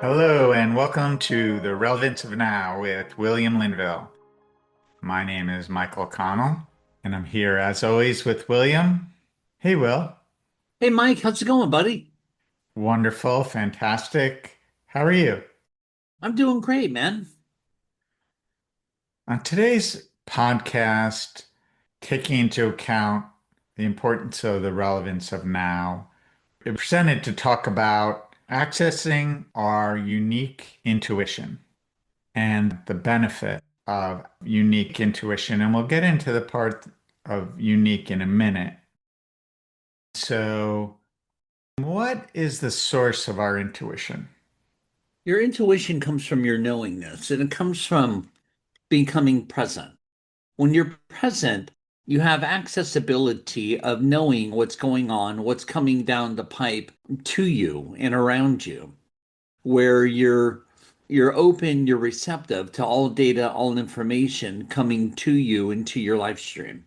Hello, and welcome to the Relevance of Now with William Linville. My name is Michael Connell, and I'm here as always with William. Hey, Will. Hey Mike, how's it going, buddy? Wonderful, fantastic. How are you? I'm doing great, man. On today's podcast, taking into account the importance of the relevance of now, we're presented to talk about accessing our unique intuition and the benefit of unique intuition. And we'll get into the part of unique in a minute. So, what is the source of our intuition? Your intuition comes from your knowingness, and it comes from becoming present. When you're present, you have accessibility of knowing what's going on, what's coming down the pipe to you and around you, where you're open, you're receptive to all data, all information coming to you into your life stream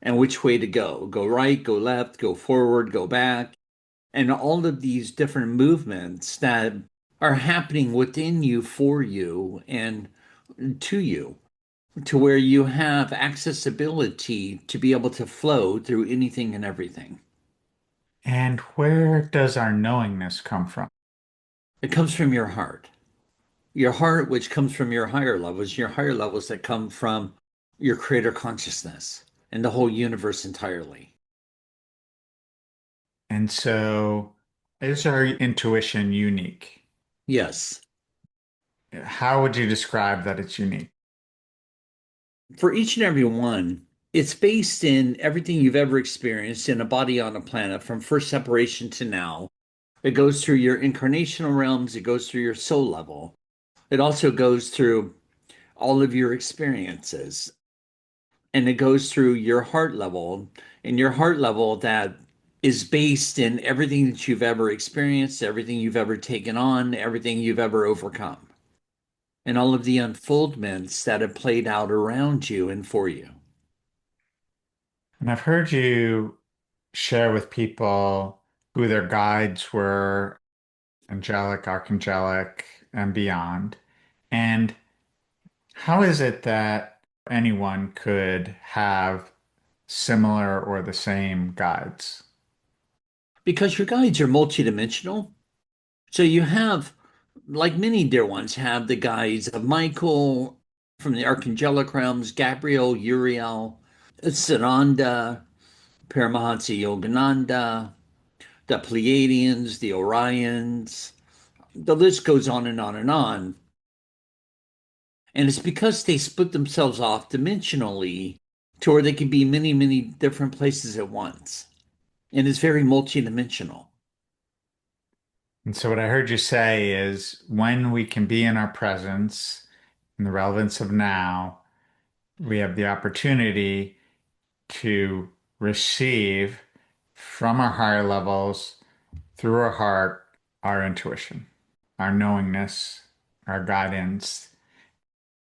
and which way to go. Go right, go left, go forward, go back and all of these different movements that are happening within you, for you, and to you, to where you have accessibility to be able to flow through anything and everything. And where does our knowingness come from? It comes from your heart, which comes from your higher levels that come from your creator consciousness and the whole universe entirely. And so, is our intuition unique? Yes. How would you describe that it's unique? For each and every one, it's based in everything you've ever experienced in a body on a planet from first separation to now. It goes through your incarnational realms, it goes through your soul level. It also goes through all of your experiences and it goes through your heart level. And your heart level that is based in everything that you've ever experienced, everything you've ever taken on, everything you've ever overcome, and all of the unfoldments that have played out around you and for you. And I've heard you share with people who their guides were angelic, archangelic, and beyond. And how is it that anyone could have similar or the same guides? Because your guides are multidimensional. So you have, like many dear ones, have the guides of Michael from the archangelic realms, Gabriel, Uriel, Sananda, Paramahansa Yogananda, the Pleiadians, the Orions. The list goes on and on and on. And it's because they split themselves off dimensionally to where they can be many, many different places at once. And it's very multidimensional. And so, what I heard you say is when we can be in our presence, in the relevance of now, we have the opportunity to receive from our higher levels through our heart, our intuition, our knowingness, our guidance.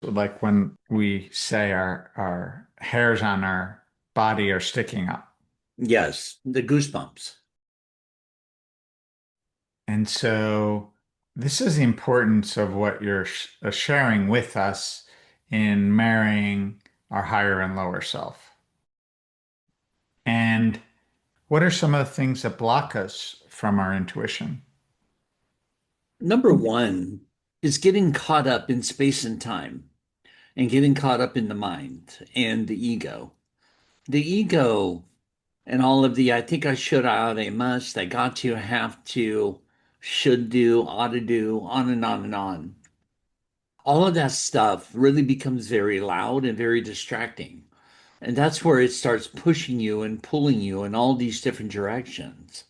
Like when we say our hairs on our body are sticking up. Yes, the goosebumps. And so this is the importance of what you're sharing with us in marrying our higher and lower self. And what are some of the things that block us from our intuition? Number one is getting caught up in space and time and getting caught up in the mind and the ego. The ego and all of the I think I should, I ought, I must, I got to, have to, should do, ought to do, on and on and on. All of that stuff really becomes very loud and very distracting. And that's where it starts pushing you and pulling you in all these different directions.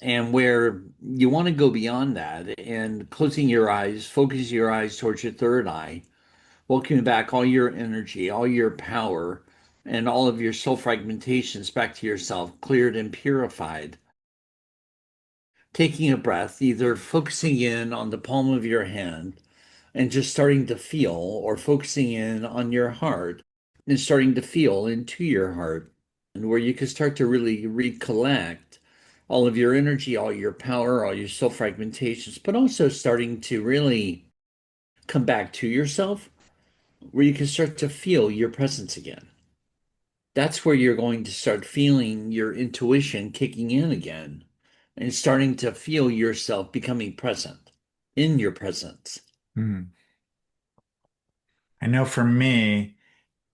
And where you want to go beyond that and closing your eyes, focus your eyes towards your third eye, welcoming back all your energy, all your power, and all of your soul fragmentations back to yourself, cleared and purified. Taking a breath, either focusing in on the palm of your hand and just starting to feel, or focusing in on your heart and starting to feel into your heart, and where you can start to really recollect all of your energy, all your power, all your soul fragmentations, but also starting to really come back to yourself where you can start to feel your presence again. That's where you're going to start feeling your intuition kicking in again and starting to feel yourself becoming present in your presence. Hmm. I know for me,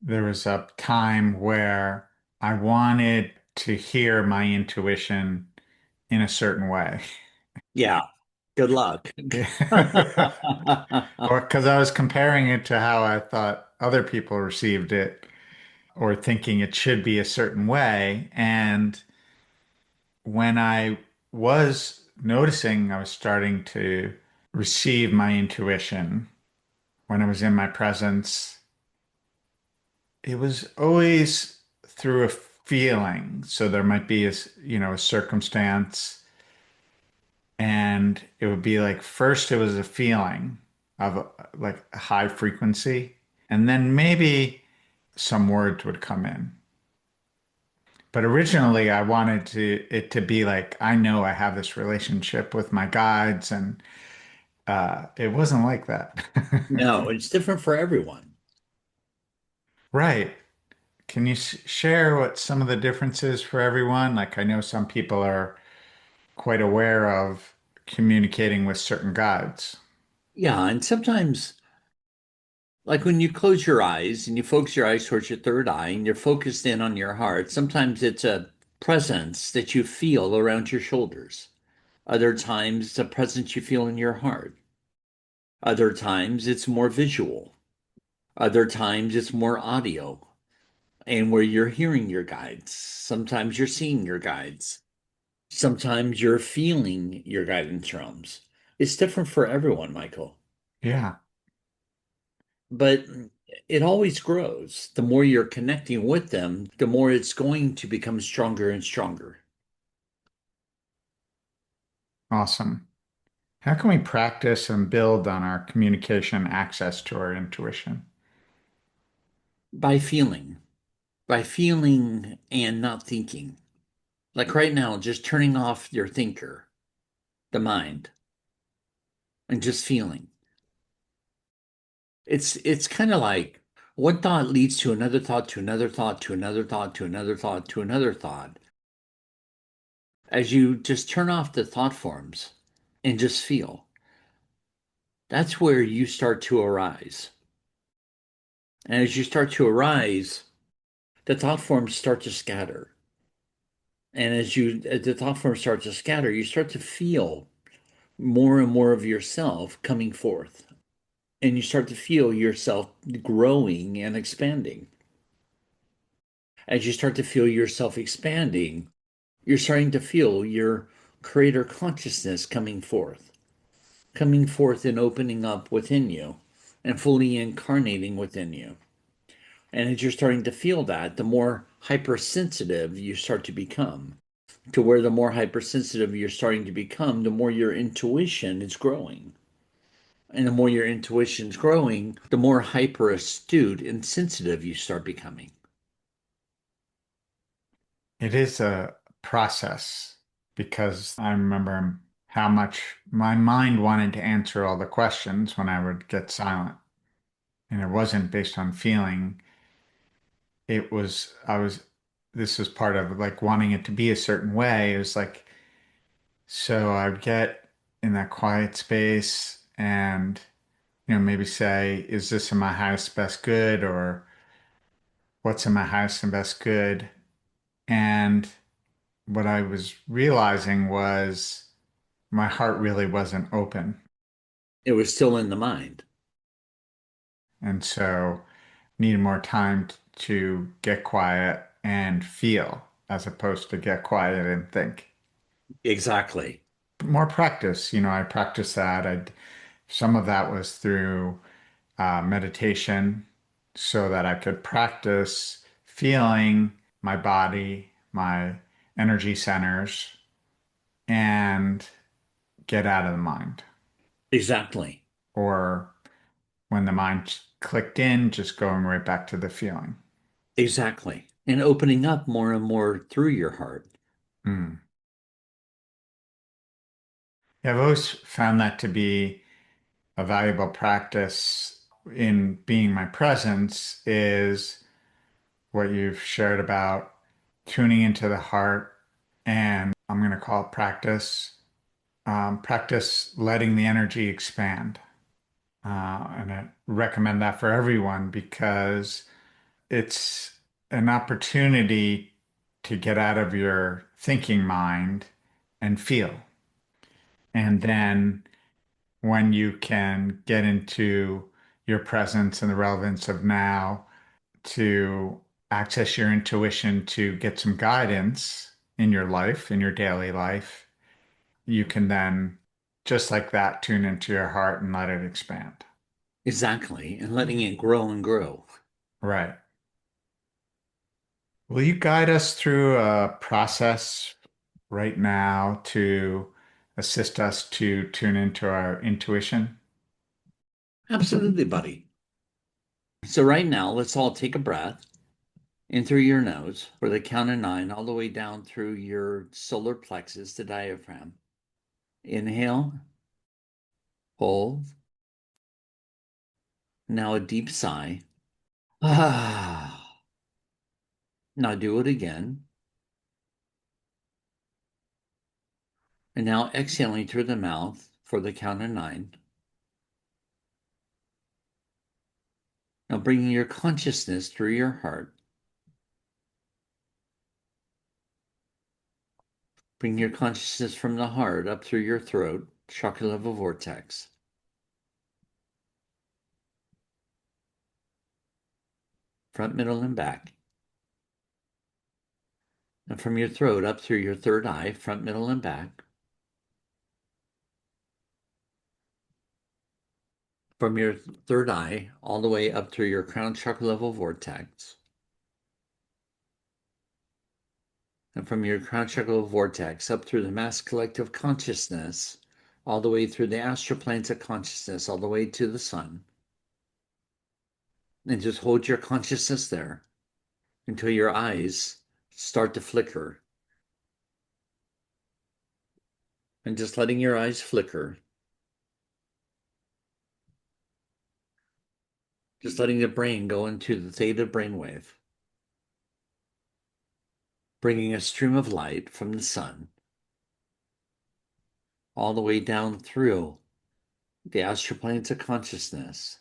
there was a time where I wanted to hear my intuition in a certain way. Yeah, good luck. Or because I was comparing it to how I thought other people received it, or thinking it should be a certain way. And when I was noticing I was starting to receive my intuition when I was in my presence, it was always through a feeling. So there might be a circumstance, and it would be like first it was a feeling of like a high frequency, and then maybe some words would come in. But originally I wanted it to be like I know I have this relationship with my guides, and it wasn't like that. No, it's different for everyone. Right. Can you share what some of the differences for everyone? Like, I know some people are quite aware of communicating with certain guides. Yeah, and sometimes, like when you close your eyes and you focus your eyes towards your third eye and you're focused in on your heart, sometimes it's a presence that you feel around your shoulders. Other times, it's a presence you feel in your heart. Other times, it's more visual. Other times, it's more audio and where you're hearing your guides. Sometimes you're seeing your guides. Sometimes you're feeling your guidance drums. It's different for everyone, Michael, Yeah, but it always grows. The more you're connecting with them, the more it's going to become stronger and stronger. awesome. How can we practice and build on our communication access to our intuition? By feeling, by feeling and not thinking. Like right now, just turning off your thinker, the mind, and just feeling. It's kind of like one thought leads to another thought, to another thought, to another thought, to another thought, to another thought. As you just turn off the thought forms and just feel, that's where you start to arise. And as you start to arise, the thought forms start to scatter. And as the thought forms start to scatter, you start to feel more and more of yourself coming forth. And you start to feel yourself growing and expanding. As you start to feel yourself expanding, you're starting to feel your creator consciousness coming forth and opening up within you and fully incarnating within you. And as you're starting to feel that, the more hypersensitive you start to become, to where the more hypersensitive you're starting to become, the more your intuition is growing. And the more your intuition's growing, the more hyper astute and sensitive you start becoming. It is a process because I remember how much my mind wanted to answer all the questions when I would get silent. And it wasn't based on feeling. This was part of like wanting it to be a certain way. It was like, so I'd get in that quiet space and, maybe say, is this in my highest best good, or what's in my highest and best good? And what I was realizing was my heart really wasn't open. It was still in the mind. And so needed more time to get quiet and feel as opposed to get quiet and think. Exactly. More practice. I practiced that. Some of that was through meditation so that I could practice feeling my body, my energy centers, and get out of the mind. Exactly. Or when the mind clicked in, just going right back to the feeling. Exactly. And opening up more and more through your heart. Mm. Yeah, I've always found that to be a valuable practice in being my presence is what you've shared about tuning into the heart. And I'm going to call it practice letting the energy expand. And I recommend that for everyone because it's an opportunity to get out of your thinking mind and feel. And then when you can get into your presence and the relevance of now to access your intuition to get some guidance in your life, in your daily life, you can then, just like that, tune into your heart and let it expand. Exactly. And letting it grow and grow. Right. Will you guide us through a process right now to assist us to tune into our intuition? Absolutely, buddy. So right now, let's all take a breath in through your nose for the count of 9, all the way down through your solar plexus, the diaphragm. Inhale, hold. Now a deep sigh. Ah. Now do it again. And now exhaling through the mouth for the count of 9. Now bringing your consciousness through your heart. Bring your consciousness from the heart up through your throat, chakra level vortex, front, middle, and back. And from your throat up through your third eye, front, middle, and back. From your third eye all the way up through your crown chakra level vortex. And from your crown chakra level vortex up through the mass collective consciousness, all the way through the astral planes of consciousness, all the way to the sun. And just hold your consciousness there until your eyes start to flicker. And just letting your eyes flicker. Just letting the brain go into the theta brainwave. Bringing a stream of light from the sun all the way down through the astral planes of consciousness,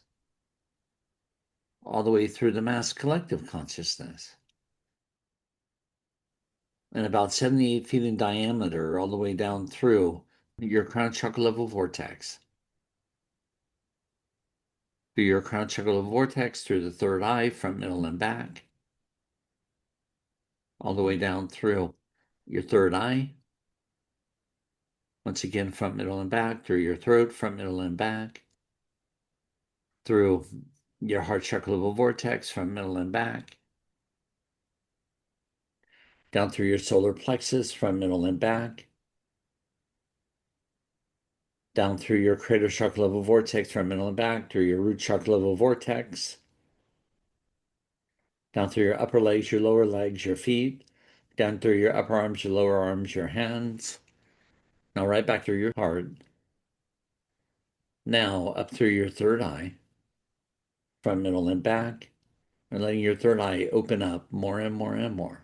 all the way through the mass collective consciousness, and about 78 feet in diameter, all the way down through your crown chakra level vortex, through your crown chakra level vortex, through the third eye, front, middle, and back, all the way down through your third eye, once again, front, middle, and back, through your throat, front, middle, and back, through your heart chakra level vortex, front, middle, and back, down through your solar plexus, front, middle, and back, down through your crater chakra level vortex, front, middle, and back, through your root chakra level vortex, down through your upper legs, your lower legs, your feet, down through your upper arms, your lower arms, your hands. Now right back through your heart. Now up through your third eye, front, middle, and back, and letting your third eye open up more and more and more.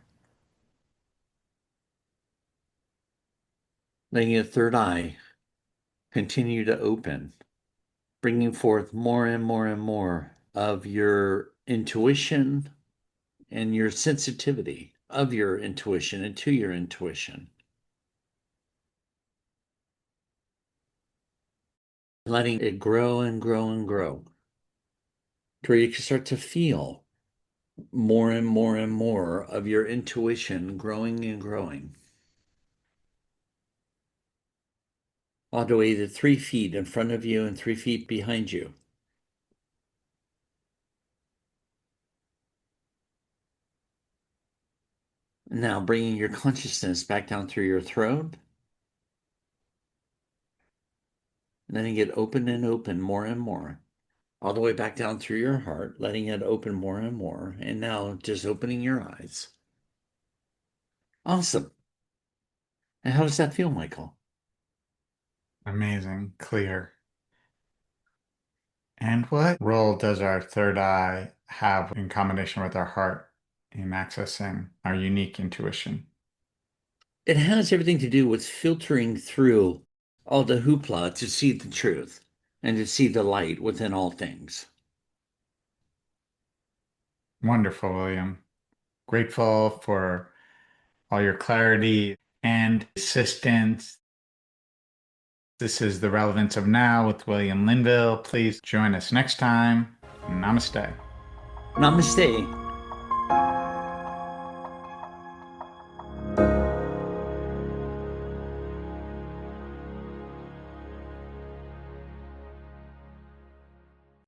Letting your third eye continue to open, bringing forth more and more and more of your intuition and your sensitivity of your intuition and to your intuition. Letting it grow and grow and grow to where you can start to feel more and more and more of your intuition growing and growing. All the way to 3 feet in front of you and 3 feet behind you. Now bringing your consciousness back down through your throat, letting it open and open more and more, all the way back down through your heart, letting it open more and more. And now just opening your eyes. Awesome. And how does that feel, Michael? Amazing, clear. And what role does our third eye have in combination with our heart in accessing our unique intuition? It has everything to do with filtering through all the hoopla to see the truth and to see the light within all things. Wonderful, William. Grateful for all your clarity and assistance. This is The Relevance of Now with William Linville. Please join us next time. Namaste. Namaste.